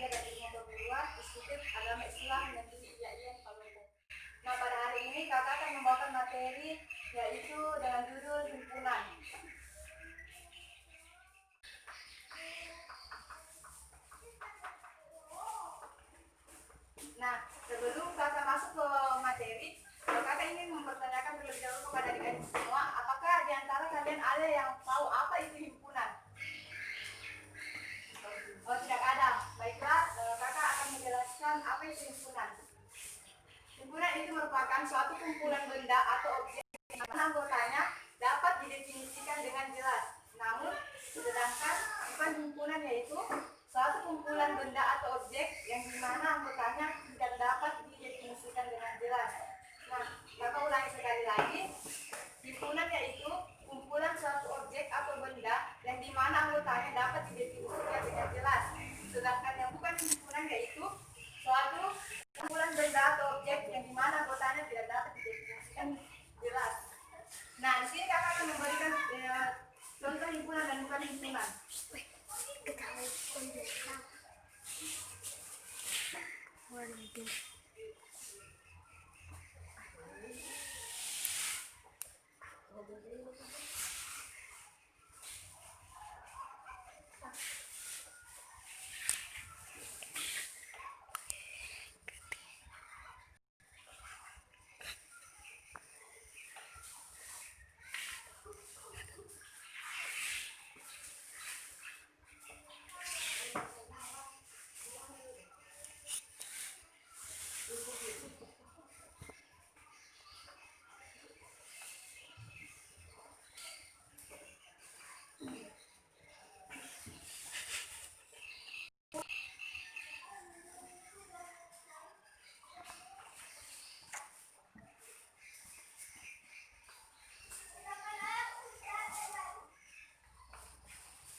3 dan ilmu pengetahuan Institut Agama Islam Negeri IAIN Palopo. Nah, pada hari ini kakak akan membawakan materi yaitu dengan judul himpunan. Nah, sebelum kakak masuk ke materi, kakak ingin mempertanyakan terlebih dahulu kepada adik-adik semua, apakah di antara kalian ada yang tahu apa itu himpunan? Oh, tidak ada. Baiklah, kakak akan menjelaskan apa itu himpunan. Himpunan itu merupakan suatu kumpulan benda atau objek yang mana anggotanya dapat didefinisikan dengan jelas. Namun, sedangkan bukan himpunan yaitu suatu kumpulan benda atau objek yang dimana anggotanya tidak dapat didefinisikan dengan jelas. Nah, kakak ulangi sekali lagi. Himpunan yaitu kumpulan suatu objek atau benda yang dimana anggotanya dapat didefinisikan dengan jelas. Sedangkan yang bukan himpunan yaitu suatu kumpulan benda atau objek yang dimana anggotanya tidak dapat didefinisikan jelas. Nah, di sini kakak akan memberikan contoh himpunan dan bukan himpunan.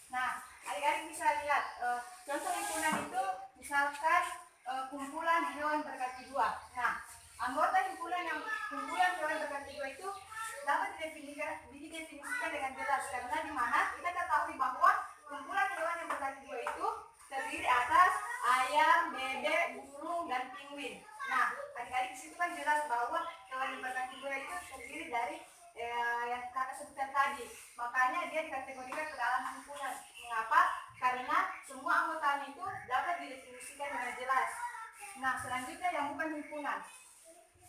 Nah, adik-adik bisa lihat contoh himpunan itu misalkan kumpulan hewan berkaki dua. Nah, anggota kumpulan hewan berkaki dua itu dapat didefinisikan dengan jelas karena di mana kita ketahui bahwa kumpulan hewan yang berkaki dua itu terdiri atas ayam, bebek, burung, dan penguin. Nah, adik-adik di situ kan jelas bahwa hewan yang berkaki dua itu terdiri dari yang kakak sebutkan tadi. Makanya dia dikategorikan ke dalam himpunan. Mengapa? Karena semua anggotanya itu dapat didefinisikan dengan jelas. Nah, selanjutnya yang bukan himpunan.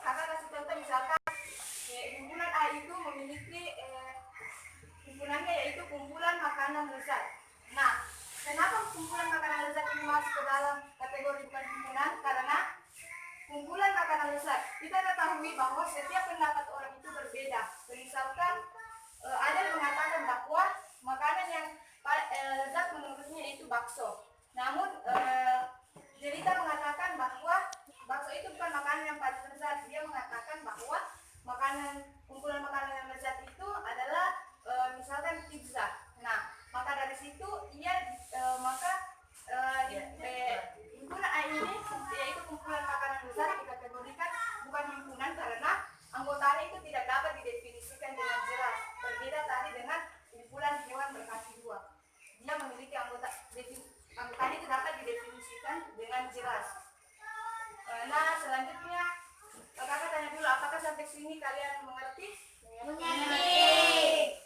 Kakak kasih contoh misalkan himpunan A itu memiliki himpunannya yaitu kumpulan makanan lezat. Nah, kenapa kumpulan makanan lezat ini masuk ke dalam kategori bukan himpunan? Karena kumpulan makanan lezat kita ketahui bahwa setiap pendapat orang itu berbeda. Misalkan ada yang mengatakan bahwa makanan yang lezat menurutnya itu bakso. Namun Jelita mengatakan bahwa bakso itu bukan makanan yang paling lezat. Dia mengatakan bahwa kumpulan makanan yang lezat itu adalah misalkan pizza. Nah, maka dari situ himpunan A ini yaitu kumpulan makanan lezat dikategorikan bukan himpunan karena anggotanya itu tidak dapat didefinisikan dengan jelas. Berbeda tadi dengan kumpulan hewan berkaki dua. Dia memiliki anggotanya itu dapat didefinisikan dengan jelas. Nah, selanjutnya kakak tanya dulu, apakah sampai sini kalian mengerti? Mengerti.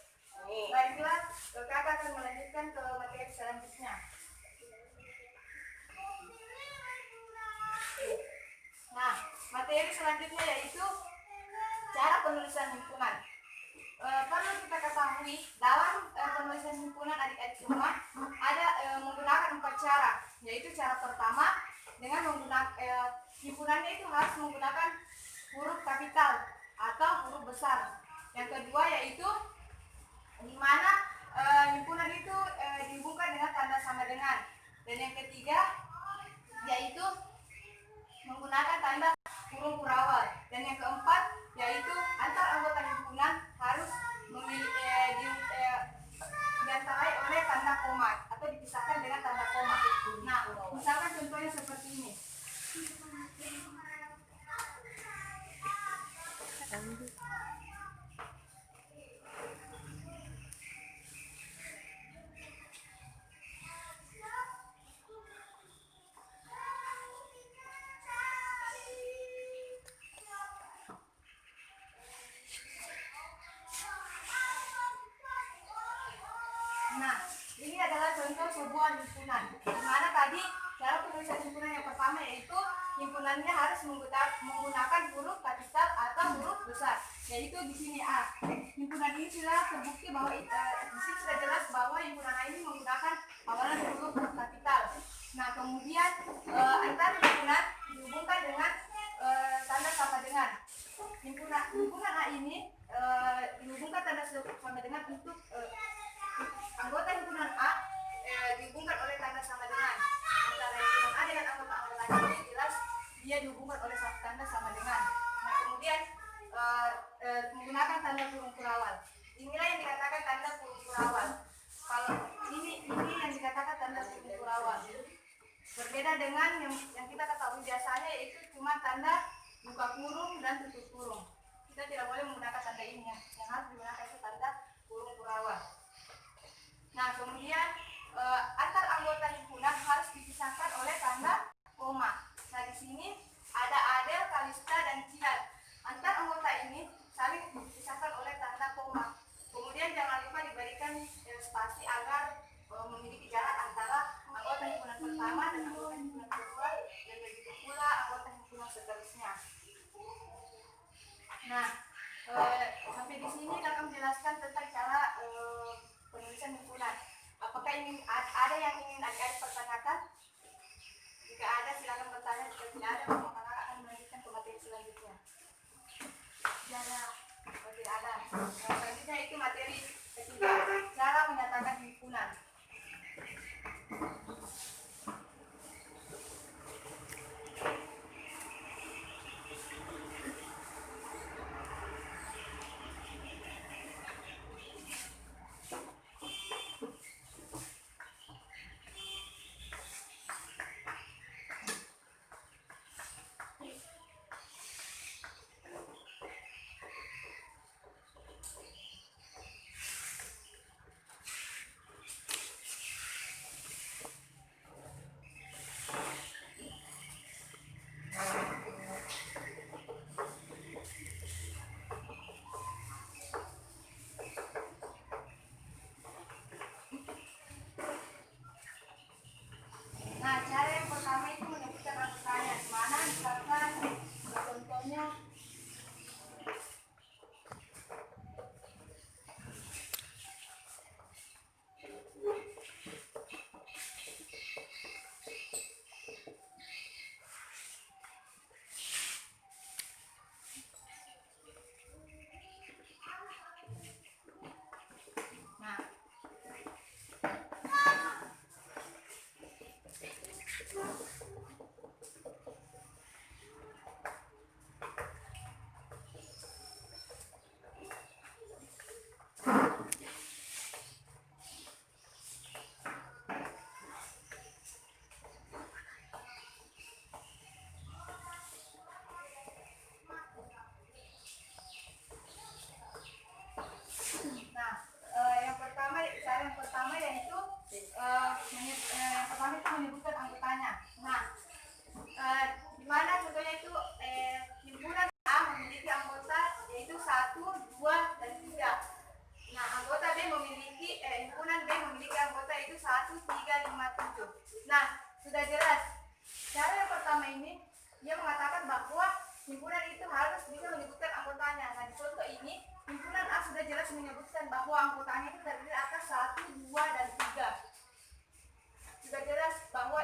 Baiklah, kakak akan melanjutkan ke materi selanjutnya. Nah, materi selanjutnya yaitu cara penulisan himpunan. Perlu kita ketahui dalam penulisan himpunan adik-adik semua ada menggunakan 4 cara, yaitu cara pertama dengan menggunakan himpunannya itu harus menggunakan huruf kapital atau huruf besar. Yang kedua yaitu di mana himpunan itu dihubungkan dengan tanda sama dengan. Dan yang ketiga yaitu menggunakan tanda huruf hurawal. Dan yang keempat yaitu antar anggota himpunan harus diantarai oleh tanda koma atau dipisahkan dengan tanda koma. Nah, misalkan contohnya seperti ini. Nah, ini adalah contoh sebuah himpunan. Di mana tadi cara penulisan himpunan yang pertama yaitu himpunannya harus menggunakan huruf kapital atau huruf besar. Yaitu di sini A. Himpunan ini sudah terbukti bahwa di sini sudah jelas bahwa himpunan A ini menggunakan awalan huruf kapital. Nah, kemudian antara himpunan dihubungkan dengan tanda sama dengan. Himpunan A ini dihubungkan tanda sama dengan untuk anggota himpunan A dihubungkan oleh tanda sama dengan. Antara himpunan A dengan anggota ini jelas dia dihubungkan oleh tanda sama dengan. Nah, kemudian menggunakan tanda kurung kurawal. Inilah yang dikatakan tanda kurung kurawal. Kalau ini yang dikatakan tanda kurung kurawal. Berbeda dengan yang kita ketahui biasanya yaitu cuma tanda buka kurung dan tutup kurung. Kita tidak boleh menggunakan tanda ini yang harus digunakan itu tanda kurung kurawal. Nah, kemudian antar anggota himpunan harus dipisahkan oleh tanda koma. Nah, di sini ada Adel, Kalista, dan Cihan. Antar anggota ini saling dipisahkan oleh tanda koma. Kemudian jangan lupa diberikan spasi agar memiliki jarak antara anggota himpunan pertama dan anggota himpunan kedua, dan begitu pula anggota himpunan seterusnya. Nah, sampai di sini akan menjelaskan tentang cara penulisan himpunan. Apakah ada yang ingin adik-adik pertanyakan? Jika ada silakan bertanya. Jika tidak ada, maka akan melanjutkan ke materi selanjutnya. Tidak ada. Selanjutnya itu materi ketiga, cara menyatakan himpunan. Nah, cara yang pertama itu menyebutkan anggotanya. Mana misalkan contohnya menyebutkan anggotanya. Nah, di mana contohnya itu himpunan A memiliki anggota yaitu 1, 2, dan 3. Nah, anggota B memiliki himpunan B memiliki anggota itu 1, 3, 5, 7. Nah, sudah jelas. Cara yang pertama ini dia mengatakan bahwa himpunan itu harus bisa menyebutkan anggotanya. Nah, di contoh ini himpunan A sudah jelas menyebutkan bahwa anggotanya itu terdiri atas 1, 2, dan 3. Sudah jelas bahwa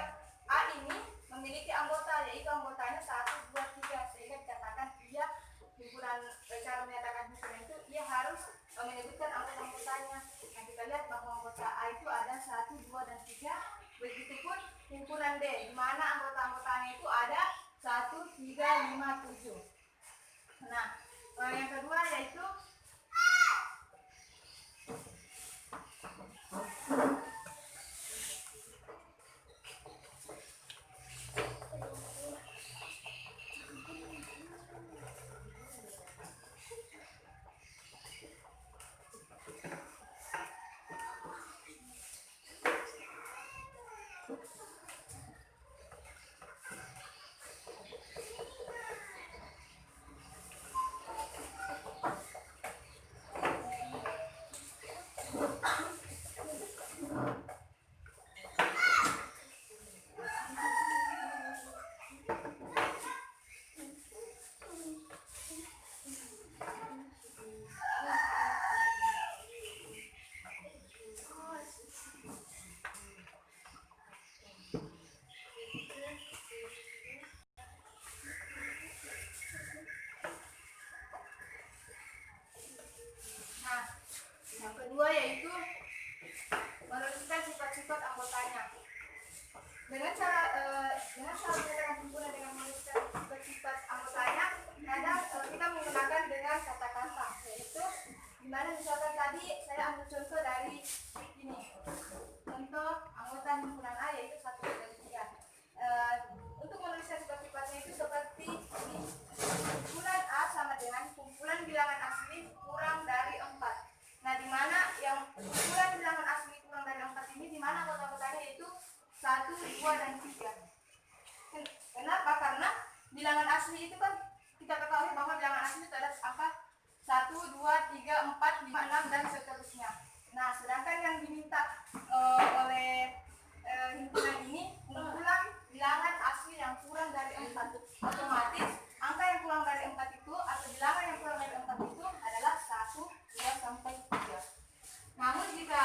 A ini memiliki anggota yaitu anggotanya 1, 2, 3, sehingga dikatakan dia himpunan. Cara menyatakan himpunan itu ia harus menyebutkan anggotanya. Nah, kita lihat bahwa anggota A itu ada 1, 2, dan 3. Begitupun himpunan D, di mana anggota-anggotanya itu ada 1, 3, 5, 7. Nah, yang kedua yaitu kedua yaitu menuliskan sifat-sifat anggotanya. Dengan cara menyatakan himpunan dengan menuliskan sifat-sifat anggotanya, kadang kita menggunakan dengan kata-kata, yaitu dimana misalkan tadi saya ambil contoh dari ini, contoh anggota himpunan A yaitu 1, 2, 3. Untuk menuliskan sifat-sifatnya itu seperti ini. Kumpulan A sama dengan kumpulan bilangan asli kurang dari 4. Nah, di mana yang kumpulan bilangan asli kurang dari 4 ini, di mana anggota-anggotanya yaitu 1, 2, dan 3. Kenapa? Karena bilangan asli itu kan kita ketahui bahwa bilangan asli itu ada angka 1, 2, 3, 4, 5, 6, dan seterusnya. Nah, sedangkan yang diminta oleh himpunan ini kumpulan bilangan asli yang kurang dari 4. Otomatis angka yang kurang dari 4 itu atau bilangan yang kurang dari 4 itu adalah 1, 2, sampai 3. Namun jika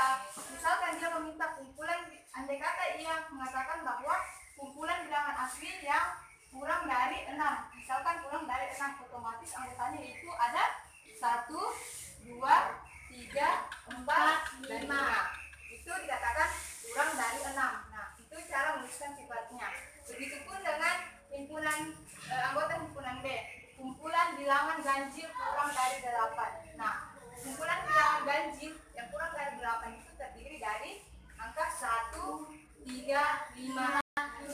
misalkan dia meminta kumpulan, andai kata ia mengatakan bahwa kumpulan bilangan asli yang kurang dari 6, misalkan kurang dari 6, otomatis anggotanya itu ada 1, 2, 3, 4, dan 5. Itu dikatakan kurang dari 6. Nah, itu cara menuliskan sifatnya. Begitupun dengan himpunan anggota himpunan B, kumpulan bilangan ganjil kurang dari 8. Nah, kumpulan bilangan ganjil yang kurang dari 8 itu terdiri dari angka 1, 3, 5,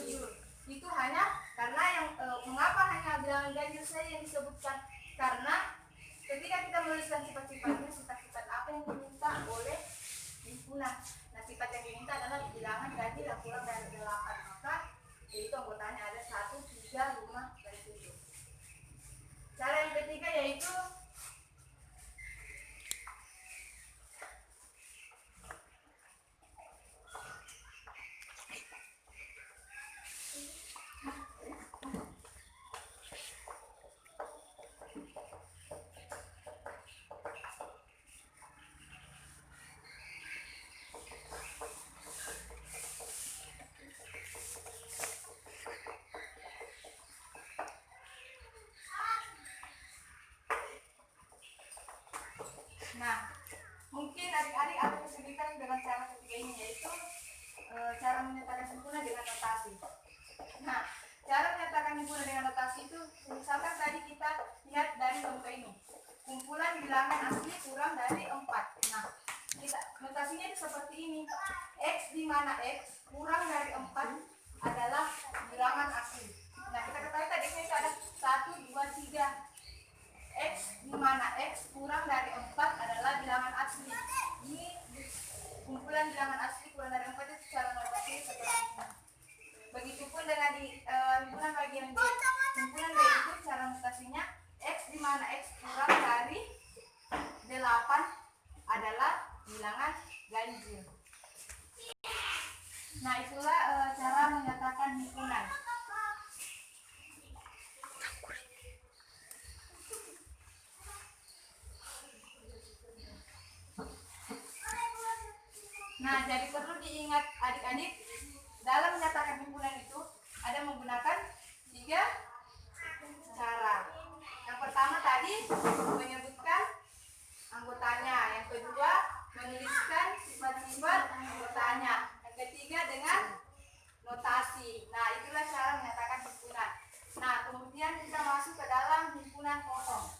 7. Itu hanya karena yang mengapa hanya bilangan ganjil saja yang disebutkan, karena ketika kita menuliskan sifat-sifatnya, sifat-sifat apa yang diminta oleh himpunan. Nah, sifat yang diminta adalah bilangan ganjil yang kurang dari 8, maka yaitu anggotanya ada 1, 3, 5, dan 7. Cara yang ketiga yaitu mungkin adik-adik ada kesulitan dengan cara ketiga ini, yaitu cara menyatakan himpunan dengan notasi. Nah, cara menyatakan himpunan dengan notasi itu, misalkan tadi kita lihat dari contoh ini, kumpulan bilangan asli kurang dari 4. Nah, notasinya itu seperti ini. X di mana X kurang dari 4 adalah bilangan asli. Nah, kita ketahui tadi itu ada 1, 2, 3. X di mana X kurang dari 4 adalah bilangan asli. Ini kumpulan bilangan asli kurang dari 4 itu secara notasi seperti ini. Begitupun dengan di himpunan bagian B. Himpunan B itu cara notasinya X di mana X kurang dari 8 adalah bilangan ganjil. Nah, itulah cara menyatakan himpunan. Nah, jadi perlu diingat adik-adik, dalam menyatakan himpunan itu ada menggunakan 3 cara. Yang pertama tadi menyebutkan anggotanya, yang kedua menuliskan sifat-sifat anggotanya, yang ketiga dengan notasi. Nah, itulah cara menyatakan himpunan. Nah, kemudian kita masuk ke dalam himpunan kosong.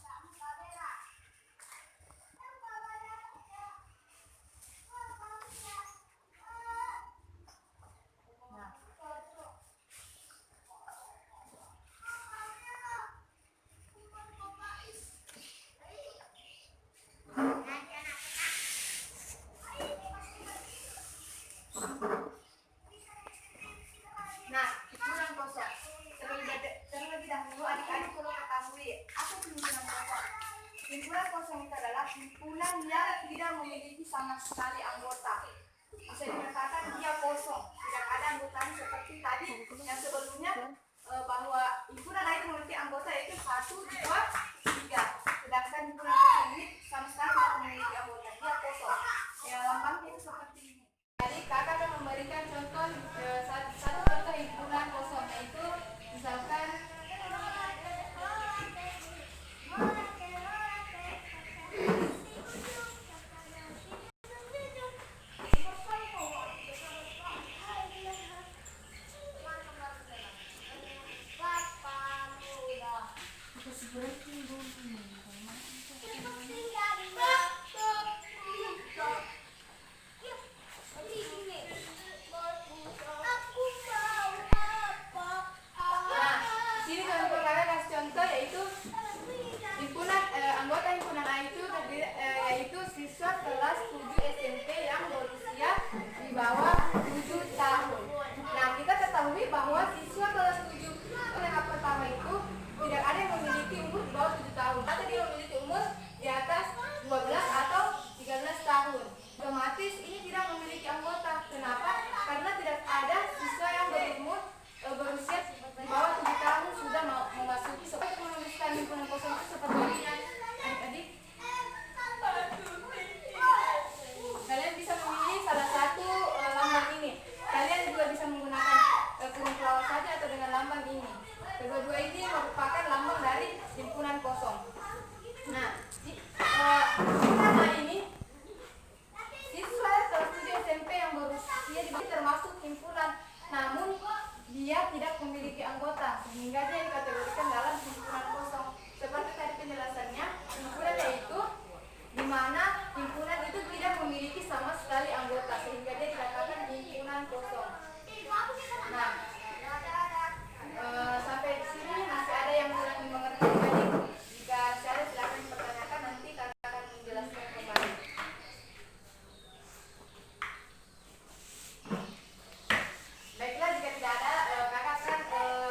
Himpunan kosong itu adalah himpunan yang tidak memiliki sama sekali anggota. Bisa dikatakan dia kosong, tidak ada anggotanya seperti tadi yang sebelumnya, bahwa himpunan lain memiliki anggota yaitu 1, 2, 3. Sedangkan himpunan kosong ini sama sekali tidak memiliki anggota, dia kosong. Ya, lambangnya itu seperti ini. Jadi kakak akan memberikan contoh satu contoh himpunan kosong, yaitu misalkan Sini kalau kakak kasih contoh yaitu anggota himpunan A itu yaitu siswa kelas 7 SMP yang berusia di bawah 7 tahun. Nah, kita ketahui bahwa siswa kelas 7 tahap pertama itu tidak ada yang memiliki umur di bawah 7 tahun. Atau dia memiliki umur di atas 12 atau 13 tahun. Otomatis ini tidak memiliki anggota. Kenapa? Karena tidak ada siswa yang berusia di bawah 7 tahun sudah memasuki seperti menuliskan himpunan kosong itu seperti ini. Adik-adik, kalian bisa memilih salah satu lambang ini. Kalian juga bisa menggunakan kurung kelawar saja atau dengan lambang ini. Kedua-dua ini merupakan lambang dari himpunan kosong. Nah, ini siswa kelas 7 SMP yang berusia di bawah termasuk himpunan, namun dia tidak memiliki anggota sehingga dia dikategorikan dalam himpunan kosong. Seperti tadi penjelasannya, himpunan yaitu di mana himpunan itu tidak memiliki sama sekali anggota sehingga dia dikatakan himpunan kosong. Nah, sampai di sini masih ada yang kurang mengerti adik? Jika ada silakan dipertanyakan, nanti kakak akan menjelaskan kembali. Baiklah, jika tidak ada, kakak akan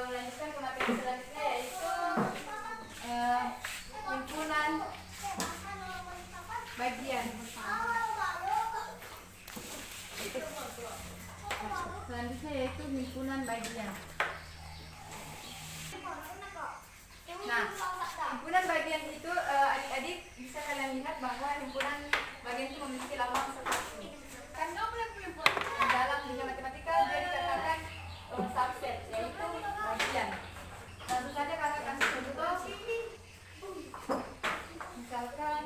melanjutkan ke materi selanjutnya yaitu himpunan bagian. Selanjutnya yaitu himpunan bagian. Nah, himpunan bagian itu adik-adik bisa kalian lihat bahwa himpunan bagian itu memiliki lambang seperti ini. Kan dalam dunia matematika dia dikatakan subset yaitu bagian. Tentu saja kakak kasih contoh. Misalkan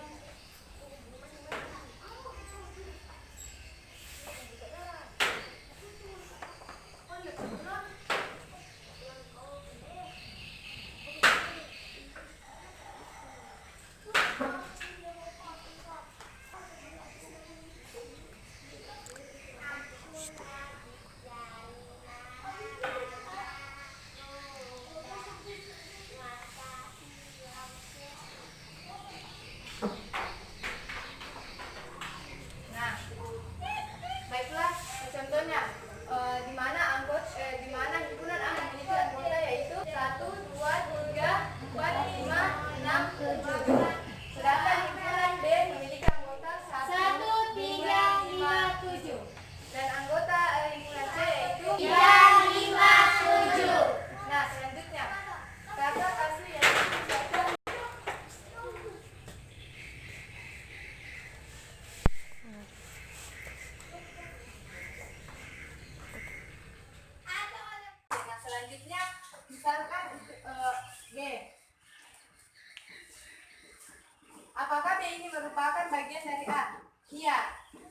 apakah B ini merupakan bagian dari A? Iya.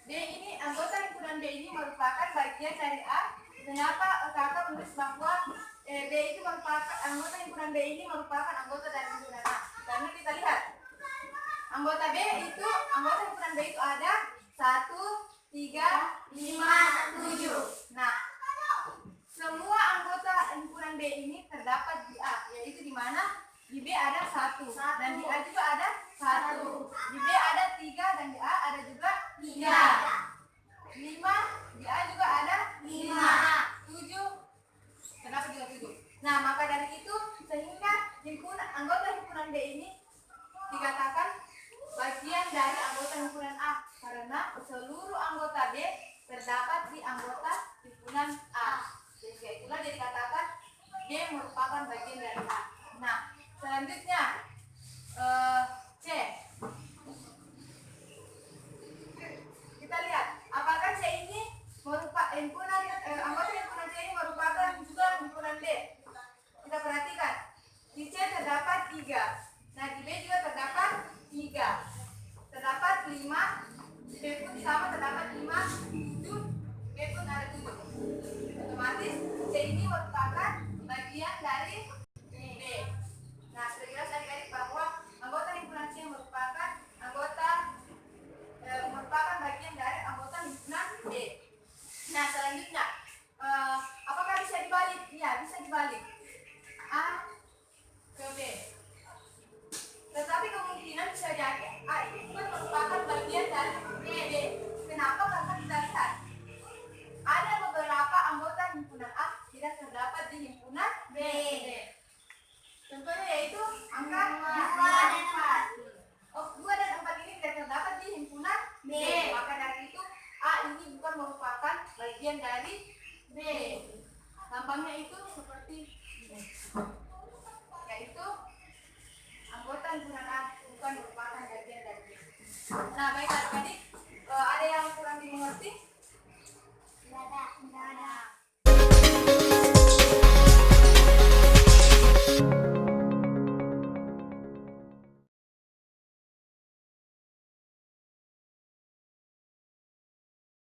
B ini, anggota himpunan B ini merupakan bagian dari A. Kenapa kakak menulis bahwa B itu merupakan anggota himpunan B ini merupakan anggota dari himpunan A? Karena kita lihat anggota B itu, anggota himpunan B itu ada 1, 3, 5, 7. Nah, semua anggota himpunan B ini terdapat di A, yaitu di mana di B ada 1 dan di A juga ada 1. Di B ada 3 dan di A ada juga 3. 5, di A juga ada 5. 7, kenapa juga 7? Nah, maka dari itu sehingga anggota himpunan B ini dikatakan bagian dari anggota himpunan A karena seluruh anggota B terdapat di anggota himpunan A. Sehingga itulah dia dikatakan B merupakan bagian dari A. Nah, selanjutnya C. Kita lihat apakah C ini merupakan anggota himpunan C ini merupakan juga himpunan B. Kita perhatikan di C terdapat 3. Nah, lambangnya itu seperti ini, yaitu anggota yang digunakan bukan merupakan bagian dari. Nah, baik